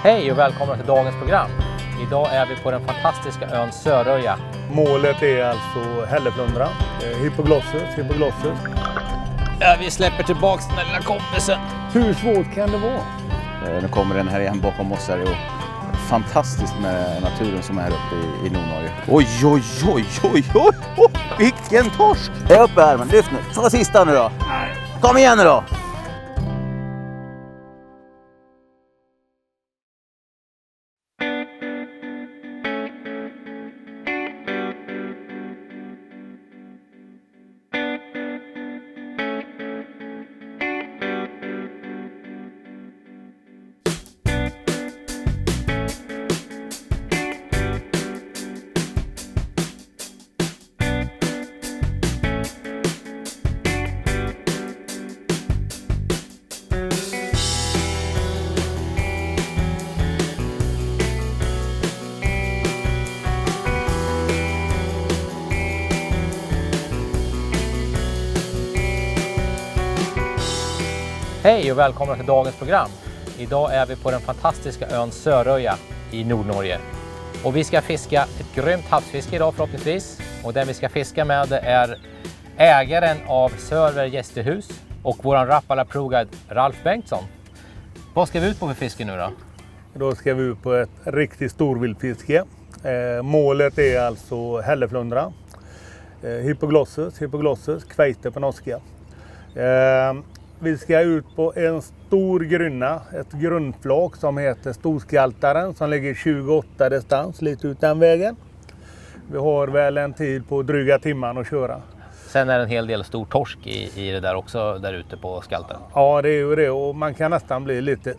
Hej och välkomna till dagens program. Idag är vi på den fantastiska ön Söröja. Målet är alltså hälleflundra, hypoglossus. Ja, vi släpper tillbaks den där lilla kompisen. Hur svårt kan det vara? Nu kommer den här igen bakom oss här. Fantastiskt med naturen som är här uppe i Nordnorge. Oj. Vilken torsk! Hej uppe här, men lyft nu. Ta sista nu då. Kom igen nu då. Hej och välkomna till dagens program. Idag är vi på den fantastiska ön Söröja i Nordnorge. Och vi ska fiska ett grymt havsfiske idag förhoppningsvis. Och den vi ska fiska med är ägaren av Sörver gästehus och våran Rapala Pro-guide Ralf Bengtsson. Vad ska vi ut på för fiske nu då? Då ska vi ut på ett riktigt storvildfiske. Målet är alltså hälleflundra, hypoglossus, kveite på norska. Vi ska ut på en stor grynna, ett grundflak som heter Storskaltaren som ligger 28 distans lite ut den vägen. Vi har väl en tid på dryga timman att köra. Sen är det en hel del stor torsk i det där också, där ute på Skaltaren. Ja, det är ju det, och man kan nästan bli lite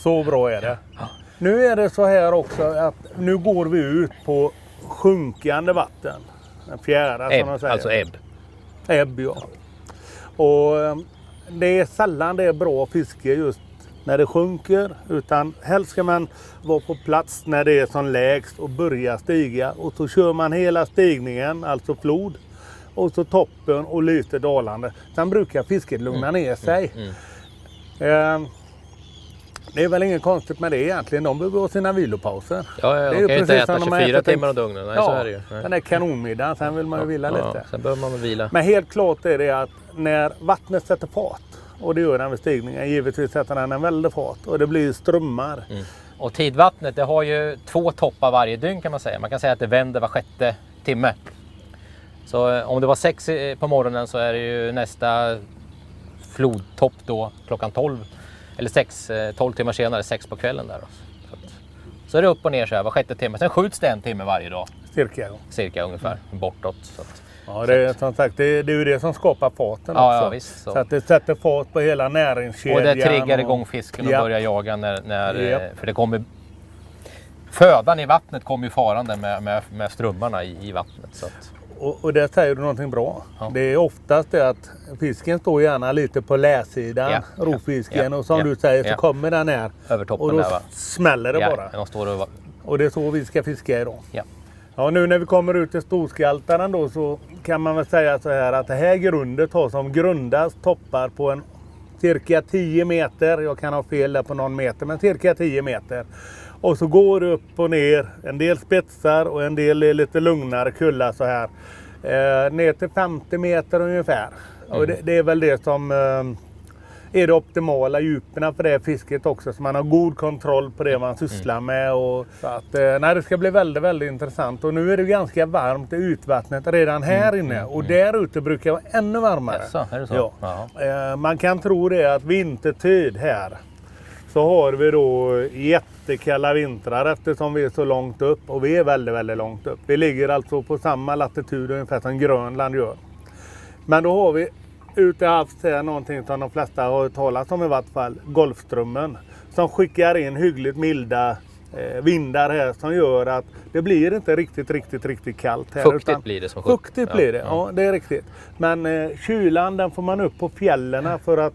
så bra är det. Ja. Nu är det så här också att nu går vi ut på sjunkande vatten. En fjärde som man säger. Alltså ebb. Ebb, ja. Och det är sällan det är bra fiske just när det sjunker, utan helst ska man vara på plats när det är som lägst och börja stiga, och så kör man hela stigningen, alltså flod, och så toppen och lite dalande. Sen brukar fisket lugna ner sig. Det är väl inget konstigt med det egentligen. De behöver ha sina vilopauser. Ja, det är de ju kan ju inte äta som de 24 äter timmar och dygnet. Nej, så är det ju. Nej. Den där kanonmiddagen, sen vill man ju vila lite. Sen behöver man väl vila. Men helt klart är det att när vattnet sätter fart, och det gör den vid stigningen, givetvis sätter den en väldig fart och det blir strömmar. Och tidvattnet, det har ju 2 toppar varje dygn kan man säga. Man kan säga att det vänder var 6:e timme. Så om det var 6 på morgonen så är det ju nästa flodtopp då klockan 12. Eller 12 timmar senare, 6 på kvällen där. Så är det upp och ner så här var 6:e timme. Sen skjuts det 1 timme varje dag. Cirka ungefär, bortåt. Så att, ja, det är som sagt, det är ju det som skapar farten också. Ja, visst, så att det sätter fart på hela näringskedjan. Och det triggar igång fisken och börjar jaga när för det kommer... Födan i vattnet kommer ju farande med strömmarna i vattnet. Så att... Och där säger du någonting bra. Ja. Det är oftast det att fisken står gärna lite på läsidan, rovfisken, och som du säger så kommer den här över toppen och då där, va? Smäller det bara. Den står över... Och det är så vi ska fiska idag. Ja, nu när vi kommer ut till Storskaltaren då, så kan man väl säga så här att det här grundet har som grundast toppar på en cirka 10 meter. Jag kan ha fel där på någon meter, men cirka 10 meter. Och så går det upp och ner, en del spetsar och en del är lite lugnare kullar så här. Ner till 50 meter ungefär. Och det är väl det som är det optimala djuperna för det fisket också. Så man har god kontroll på det man sysslar med. Och, så att, det ska bli väldigt, väldigt intressant. Och nu är det ganska varmt i utvattnet redan här inne. Och där ute brukar det vara ännu varmare. Jaså, är det så? Ja. Man kan tro det att vintertid här så har vi då jättekalla vintrar eftersom vi är så långt upp. Och vi är väldigt, väldigt långt upp. Vi ligger alltså på samma latitud ungefär som Grönland gör. Men då har vi ute i havs någonting som de flesta har talat om i vart fall. Golfströmmen. Som skickar in hyggligt milda vindar här som gör att det blir inte riktigt kallt här. Fuktigt blir det som fuktigt blir det, ja det är riktigt. Men kylan den får man upp på fjällen för att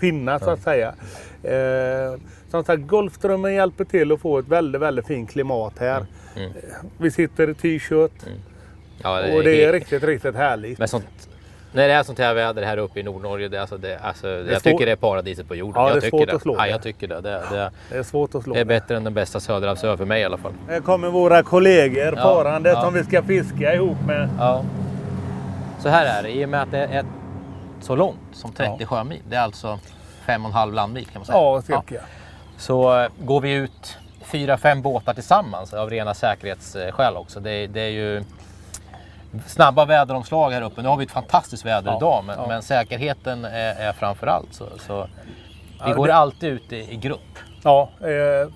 finna så att säga. Som sagt, Golfströmmen hjälper till att få ett väldigt, väldigt fint klimat här. Vi sitter i t-shirt och det är riktigt, riktigt härligt. Men sånt När det är sånt här väder här uppe i Nordnorge, jag tycker det är paradiset på jorden. Ja, jag det är tycker svårt det. att slå Ja, det. jag tycker det. Det är svårt att slå. Det är bättre än den bästa Söderhavsö för mig i alla fall. Här kommer våra kollegor farande ja. som vi ska fiska ihop med. Ja. Så här är det, i och med att det är så långt som 30 sjömil. Det är alltså 5,5 landmil kan man säga. Ja, cirka. Så går vi ut 4-5 båtar tillsammans av rena säkerhetsskäl också. Det är ju snabba väderomslag här uppe. Nu har vi ett fantastiskt väder idag, men säkerheten är framför allt. Så vi går alltid ut i grupp. Ja,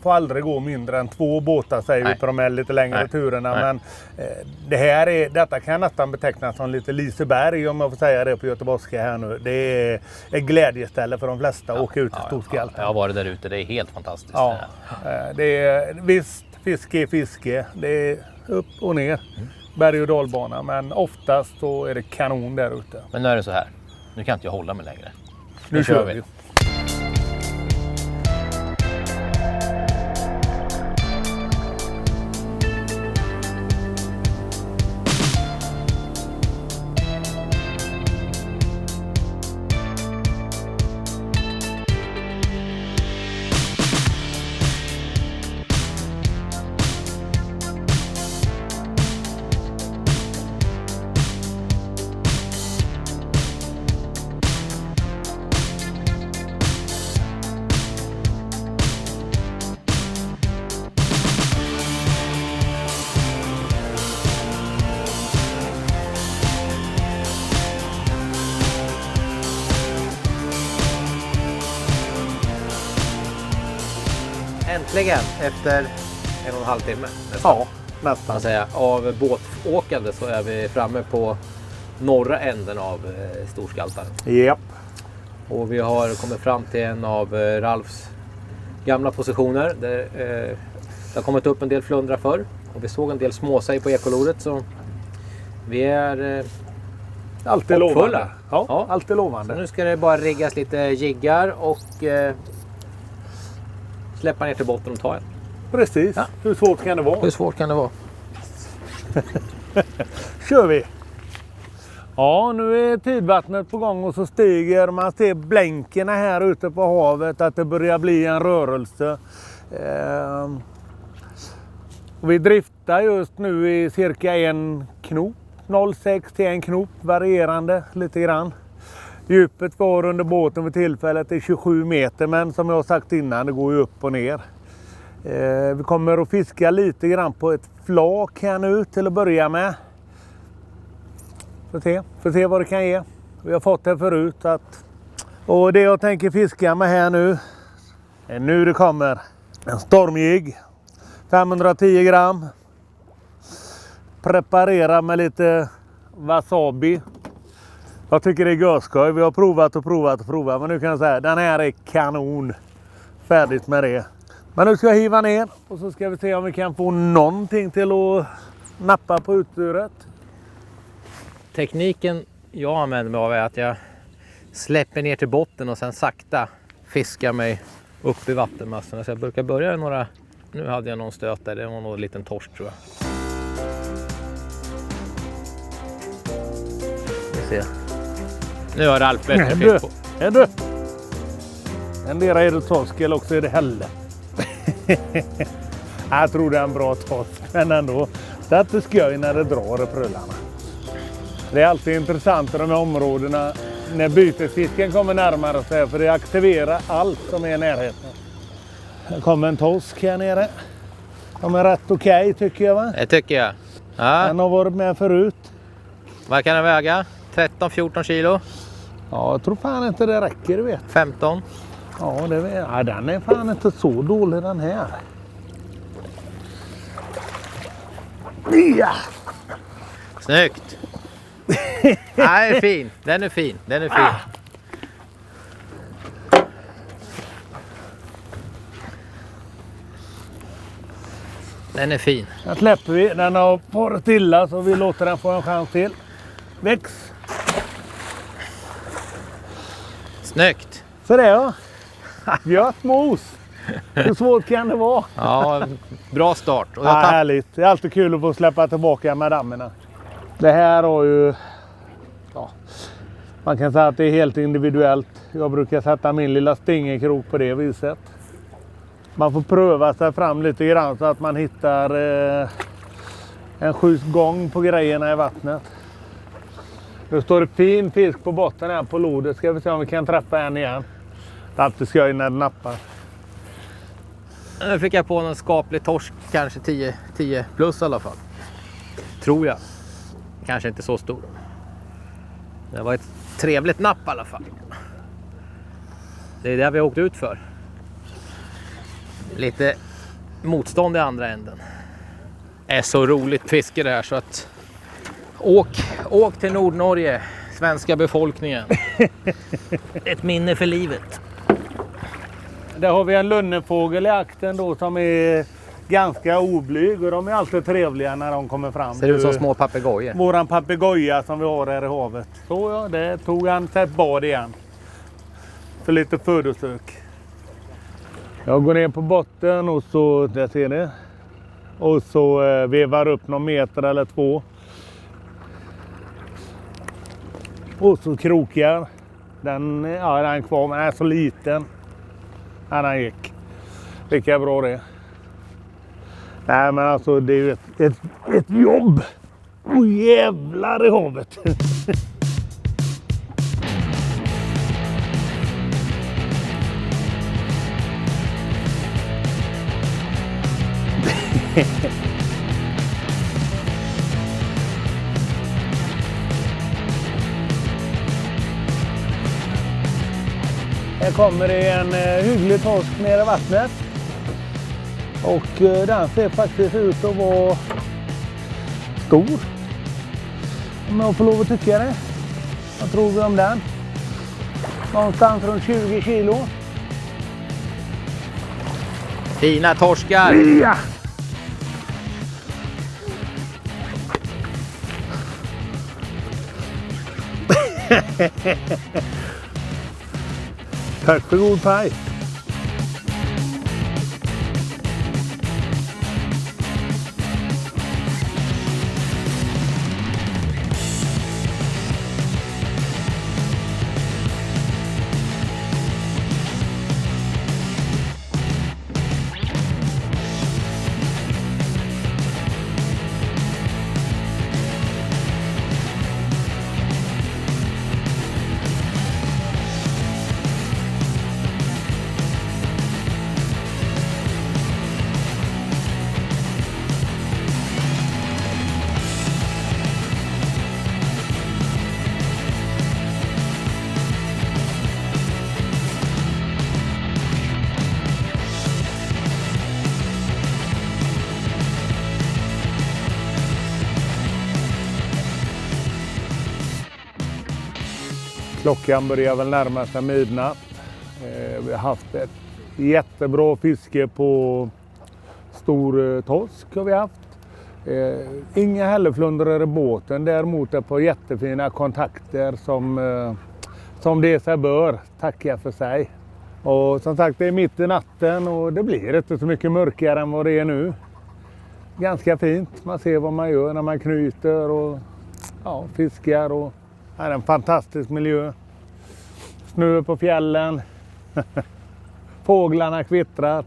får aldrig gå mindre än 2 båtar säger vi på de här lite längre turerna. Nej. Men detta kan nästan betecknas som lite Liseberg om jag får säga det på göteborgska här nu. Det är ett glädjeställe för de flesta att åka ut till Storskaltan. Jag har varit där ute, det är helt fantastiskt. Ja, det är visst fiske. Det är upp och ner. Berg- och dalbana, men oftast så är det kanon där ute. Men nu är det så här. Nu kan inte jag hålla mig längre. Nu kör vi. Äntligen efter 1,5 timme. Ja, Man nästan. säga. Av båtåkande så är vi framme på norra änden av Storskaltan. Japp. Och vi har kommit fram till en av Ralfs gamla positioner. Det har kommit upp en del flundra förr. Och vi såg en del småsej på ekoloret. Så vi är Alltid hoppfulla. lovande. Ja, alltid Så lovande. nu ska det bara riggas lite jiggar och släppa ner till botten och ta en. Precis. Ja. Hur svårt kan det vara? Hur svårt kan det vara? Kör vi! Ja, nu är tidvattnet på gång och så stiger man ser blänkerna här ute på havet att det börjar bli en rörelse. Och vi driftar just nu i cirka 1 knop, 0,6 till 1 knop, varierande lite grann. Djupet var under båten vid tillfället är 27 meter, men som jag sagt innan, det går ju upp och ner. Vi kommer att fiska lite grann på ett flak här nu till att börja med. Får se vad det kan ge. Vi har fått det förut. Och det jag tänker fiska med här nu, är nu det kommer. En stormjigg, 510 gram. Preparera med lite wasabi. Jag tycker det är görskoj. Vi har provat. Men nu kan jag säga, den här är kanon. Färdigt med det. Men nu ska jag hiva ner och så ska vi se om vi kan få någonting till att nappa på utburet. Tekniken jag använder mig av är att jag släpper ner till botten och sen sakta fiskar mig upp i vattenmassorna. Så jag brukar börja i några... Nu hade jag någon stöt där, det var någon liten torsk tror jag. Vi ser. Nu har Ralf bättre fisk på. Är du? Endera är det torsk eller också är det hälle. Jag tror det är en bra torsk, men ändå. Det är inte skoj när det drar i prullarna. Det är alltid intressant i de här områdena när bytesfisken kommer närmare sig, för det aktiverar allt som är i närheten. Här kommer en torsk här nere. De är rätt okej, tycker jag, va? Det tycker jag. Ja. Den har varit med förut. Vad kan den väga? 13-14 kilo? Ja, jag tror fan inte det räcker, du vet. 15? Ja, den är fan inte så dålig den här. Ja! Snyggt! Nej, fin. Den är fin. Den är fin. Den är fin. Den släpper vi. Den har varit illa så vi låter den få en chans till. Väx! Snyggt! Så det ja. Gött mos. Hur svårt kan det vara? Ja, bra start. Och jag Härligt. Det är alltid kul att få släppa tillbaka med dammerna. Det här har ju... Ja, Man kan säga att det är helt individuellt. Jag brukar sätta min lilla stingerkrok på det viset. Man får pröva sig fram lite grann så att man hittar en schysst gång på grejerna i vattnet. Det står det fin fisk på botten här på lodet. Ska vi se om vi kan träffa en igen. Det är alltid skoj när det nappar. Nu fick jag på en skaplig torsk, kanske 10 plus i alla fall. Tror jag. Kanske inte så stor. Det var ett trevligt napp i alla fall. Det är det vi har åkt ut för. Lite motstånd i andra änden. Det är så roligt fiske det här så att åk till Nordnorge, svenska befolkningen. Ett minne för livet. Där har vi en lunnefågel i akten då som är ganska oblyg och de är alltid trevliga när de kommer fram. Ser ut som små papegojor. Våran papegoja som vi har här i havet. Så ja, det tog han sig ett bad igen. För lite födosök. Jag går ner på botten och så, där ser ni. Och så vevar upp någon meter eller 2. Och så krokar. Den är kvar men den är så liten. Den gick. Lika bra det. Nej men alltså det är ju ett jobb. Åh jävlar i havet. Här kommer det en hygglig torsk ner i vattnet. Och den ser faktiskt ut att vara stor. Om jag får lov att tycka det. Vad tror vi om den? Någonstans runt 20 kilo. Fina torskar! Ja! Tack för god paj. Klockan börjar väl närma sig midnatt. Vi har haft ett jättebra fiske på stor torsk har vi haft. Inga hälleflundrar i båten, däremot är på jättefina kontakter som det sig bör. Tackar för sig. Och som sagt det är mitt i natten och det blir inte så mycket mörkare än vad det är nu. Ganska fint, man ser vad man gör när man knyter och fiskar och det är en fantastisk miljö. Snö på fjällen. Fåglarna kvittrar.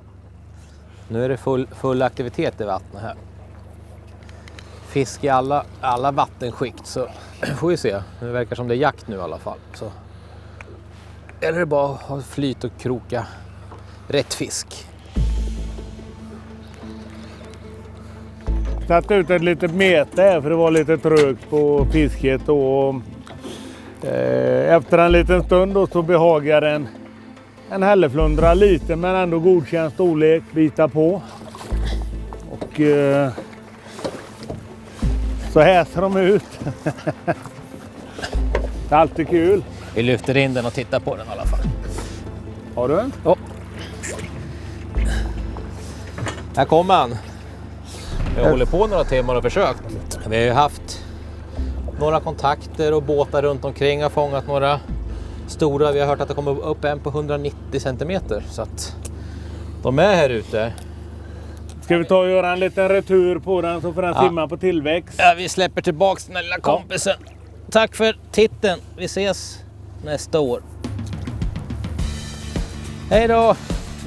Nu är det full aktivitet i vattnet här. Fisk i alla vattenskikt så får vi se. Det verkar som det är jakt nu i alla fall. Så är det bara att ha flyt och kroka rätt fisk. Satt ut ett litet mete här för det var lite trögt på fisket och efter en liten stund då så behagar en hälleflundra lite men ändå godkänd storlek bita på. Och så här ser de ut. Det är alltid kul. Vi lyfter in den och tittar på den i alla fall. Har du en? Ja. Här kommer han. Jag håller på några timmar och försökt. Vi har ju haft några kontakter och båtar runt omkring har fångat några stora. Vi har hört att det kommer upp en på 190 centimeter. Så att de är här ute. Ska vi ta och göra en liten retur på den så får den simma på tillväxt? Ja, vi släpper tillbaks den här lilla kompisen. Tack för titeln. Vi ses nästa år. Hej då!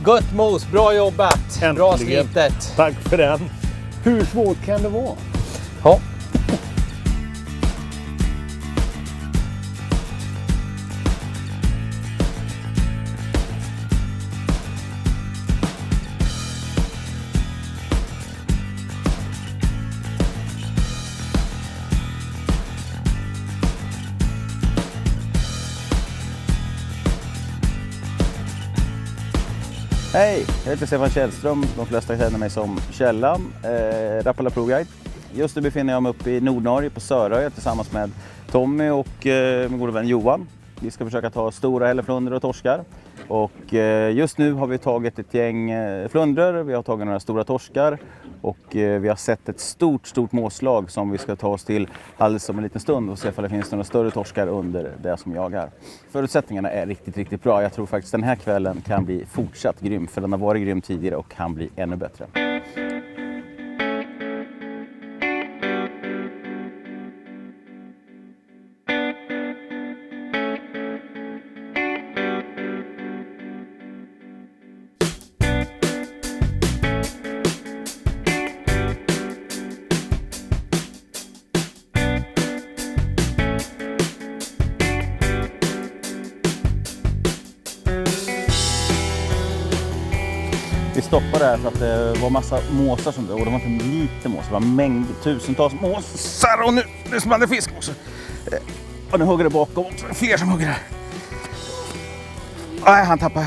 Gött mos, bra jobbat! Bra Äntligen. slitet! Tack för den. Hur svårt kan det vara? Ja. Hej, jag heter Stefan Källström. De flesta känner mig som Källan, Rapala Pro Guide. Just nu befinner jag mig uppe i Nordnorge på Söröja tillsammans med Tommy och min gode vän Johan. Vi ska försöka ta stora hälleflundror och torskar. Och just nu har vi tagit ett gäng flundror, vi har tagit några stora torskar och vi har sett ett stort måslag som vi ska ta oss till alldeles om en liten stund och se om det finns några större torskar under det som jagar. Förutsättningarna är riktigt bra. Jag tror faktiskt den här kvällen kan bli fortsatt grym, för den har varit grym tidigare och kan bli ännu bättre. Vi stoppade här för att det var massa måsar som dog, och det var inte lite måsar, det var mängder, tusentals måsar, och nu small det fisk också. Och nu hugger det bakom också, fler som hugger här. Nej, han tappar.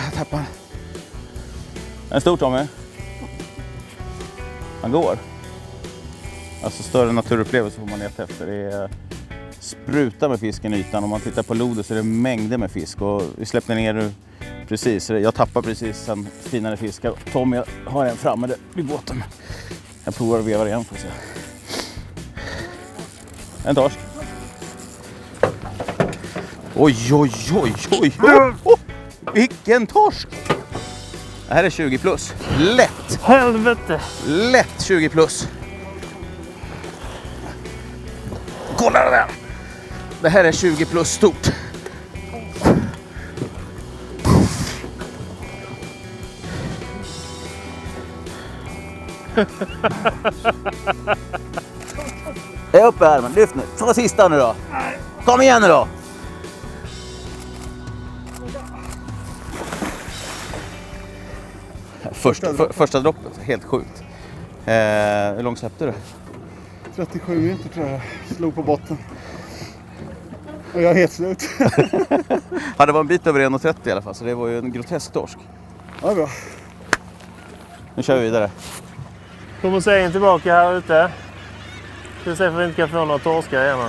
En stor Tommy. Han går. Alltså större naturupplevelser får man leta efter. Det är spruta med fisken i ytan. Om man tittar på lodet så är det mängder med fisk, och vi släppte ner nu. Precis, jag tappar precis en finare fiskar. Tommy har en framme där vid båten. Jag provar att veva igen för att se. En torsk. Oj. Vilken torsk! Det här är 20 plus. Lätt! Helvete! Lätt 20 plus. Kolla det där! Det här är 20 plus stort. Jag är uppe här, men lyft nu. Ta sista nu då. Kom igen nu då. Första droppet, helt sjukt. Hur långt släppte du? 37 meter tror jag. Slog på botten. Och jag är helt slut. Ja, det var en bit över 1,30 i alla fall, så det var ju en grotesk torsk. Ja, bra. Nu kör vi vidare. Kommer sägen tillbaka här ute. Ska se om vi inte kan få några torskar igen.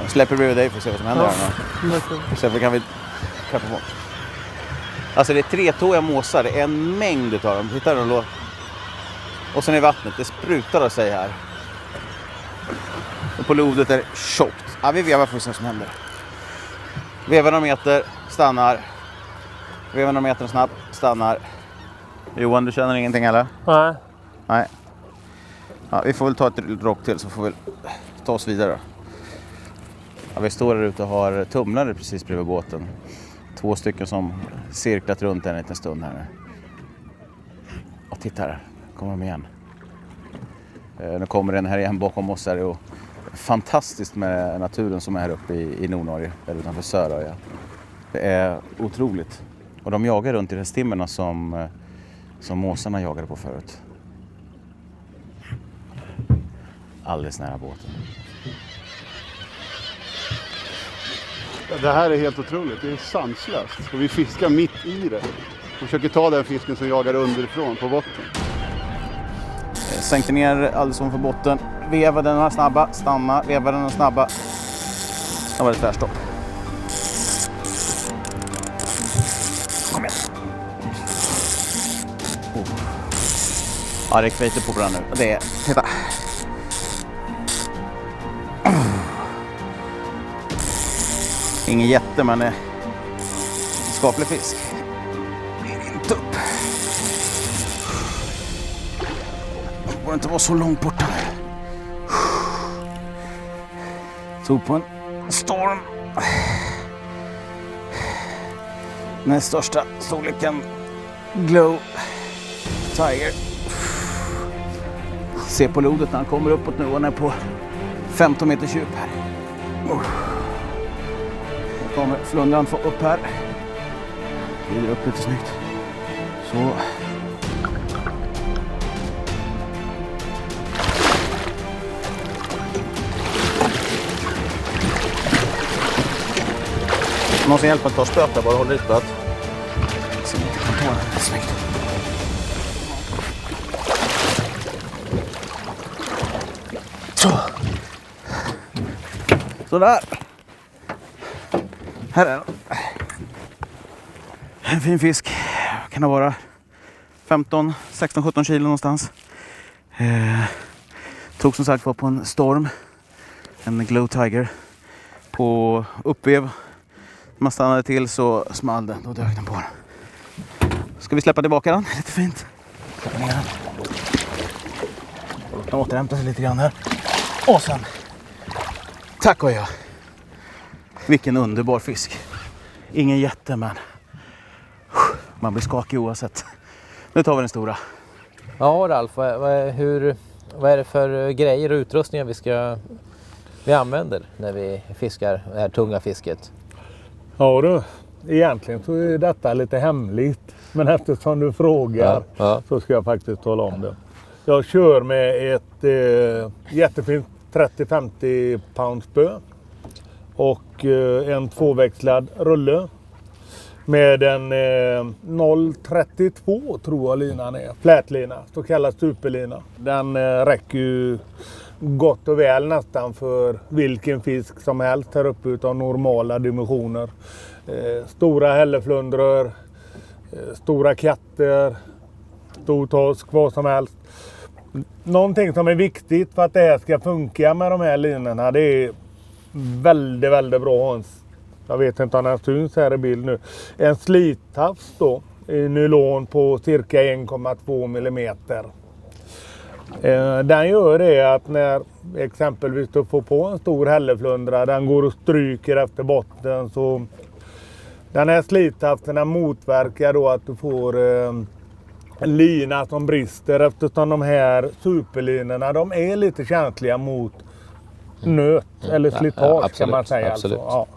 Jag släpper bredvid dig för att se vad som händer här nu. Så kan vi klappa på. Alltså det är 3-tåiga måsar, det är en mängd utav dem. Titta nu då. Och sen i vattnet, det sprutar av sig här. Och på lodet är det tjockt. Ja, vi vevar för att se vad som händer. Vevar några meter, stannar. Vevar några meter snabbt, stannar. Johan, du känner ingenting eller? Nej. Ja, vi får väl ta ett rock till så får vi ta oss vidare. Ja, vi står där ute och har tumlare precis bredvid båten. 2 stycken som cirklat runt en liten stund här nu. Och titta här, kommer de igen. Nu kommer den här igen bakom oss här, och fantastiskt med naturen som är här uppe i Nordnorge, där utanför Söröja. Det är otroligt. Och de jagar runt i de stimmerna som måsarna jagade på förut. Alldeles nära båten. Det här är helt otroligt. Det är sanslöst. Och vi fiskar mitt i det. Vi försöker ta den fisken som jagar underifrån på botten. Sänkte ner alldeles ovanför botten. Vevade några snabba. Stanna. Vevade några snabba. Det var det tvärstopp. Kom igen. Ja, det kväter på varandra nu. Det är... Titta. Ingen jätte, men skaplig fisk. Blir inte upp. Det borde inte vara så långt borta. Tog på en storm. Näst största storleken. Glow Tiger. Se på lodet när han kommer uppåt nu och han är på 15 meters djup här. Nu kommer flundran få upp här. Glider upp lite snyggt. Så. Någon som hjälper att ta spöet där, bara håller i spöet. Så vi kan ta den snyggt. Så. Sådär. Här är den. En fin fisk. Kan det vara 15, 16, 17 kilo någonstans. Tog som sagt var på en storm. En Glow Tiger. På uppvev. När man stannade till så small den. Då dök den på den. Ska vi släppa tillbaka den? Lite fint. Släppa ner den. Den återhämtar sig lite grann här. Och sen. Tack och ja. Vilken underbar fisk. Ingen jätte, men man blir skakig oavsett. Nu tar vi den stora. Ja, Ralf, vad är det för grejer och utrustningar vi använder när vi fiskar det här tunga fisket? Ja du, egentligen så är detta lite hemligt. Men eftersom du frågar så ska jag faktiskt tala om det. Jag kör med ett jättefint 30-50 pound spö. Och en tvåväxlad rulle. Med en 0,32 tror jag linan är. Flätlina, så kallad superlina. Den räcker ju gott och väl nästan för vilken fisk som helst här uppe utav normala dimensioner. Stora hälleflundror, stora katter, stor torsk, vad som helst. Någonting som är viktigt för att det här ska funka med de här linorna, det är väldigt, väldigt bra. Jag vet inte om den syns här i bild nu. En slithafs då i nylon på cirka 1,2 millimeter. Den gör det att när exempelvis du får på en stor hälleflundra, den går och stryker efter botten, så den här slithafsen motverkar då att du får en lina som brister, eftersom de här superlinorna, de är lite känsliga mot nöt eller slitage, absolut, kan man säga. Absolut. Alltså.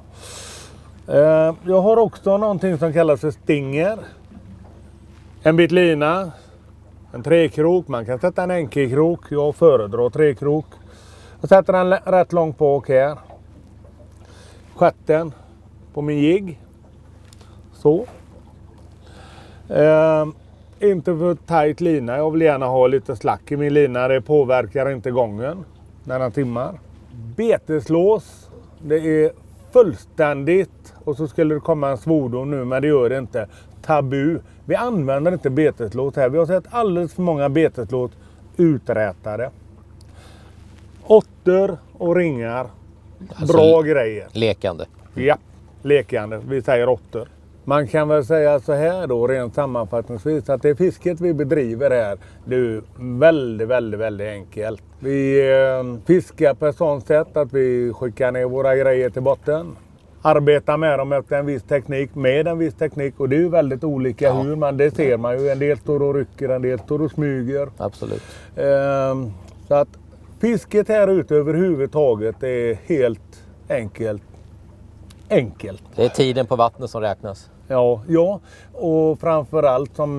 Ja. Jag har också någonting som kallas för stinger. En bit lina, en trekrok, man kan sätta en enkelkrok, jag föredrar trekrok. Jag sätter den rätt långt bak här. Stjärten på min jigg. Så. Inte för tajt lina, jag vill gärna ha lite slack i min lina, det påverkar inte gången när den timmar. Beteslås, det är fullständigt, och så skulle det komma en svordom nu, men det gör det inte, tabu. Vi använder inte beteslås här, vi har sett alldeles för många beteslås uträtade. Otter och ringar, alltså bra grejer. Lekande. Ja, lekande, vi säger otter. Man kan väl säga så här då, rent sammanfattningsvis, att det fisket vi bedriver här, det är väldigt, väldigt, väldigt enkelt. Vi fiskar på ett sådant sätt att vi skickar ner våra grejer till botten. Arbetar med dem efter en viss teknik, med en viss teknik, och det är ju väldigt olika hur man, det ser man ju. En del står och rycker, en del står och smyger. Absolut. Så att fisket här ute överhuvudtaget är helt enkelt. Det är tiden på vattnet som räknas. Ja, och framförallt som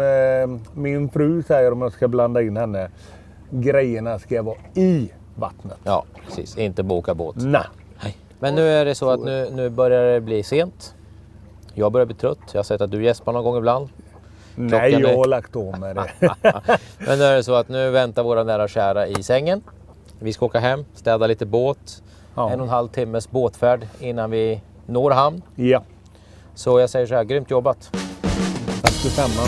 min fru säger, om jag ska blanda in henne, grejerna ska vara i vattnet. Ja, precis. Inte boka båt. Nej. Men nu är det så att nu börjar det bli sent. Jag börjar bli trött. Jag har sett att du gäspar någon gång ibland. Nej, jag har lagt om med det. Men nu är det så att nu väntar våra nära och kära i sängen. Vi ska åka hem, städa lite båt. 1,5 timmes båtfärd innan vi når hamn. Ja. Så jag säger så här, grymt jobbat. Tack detsamma.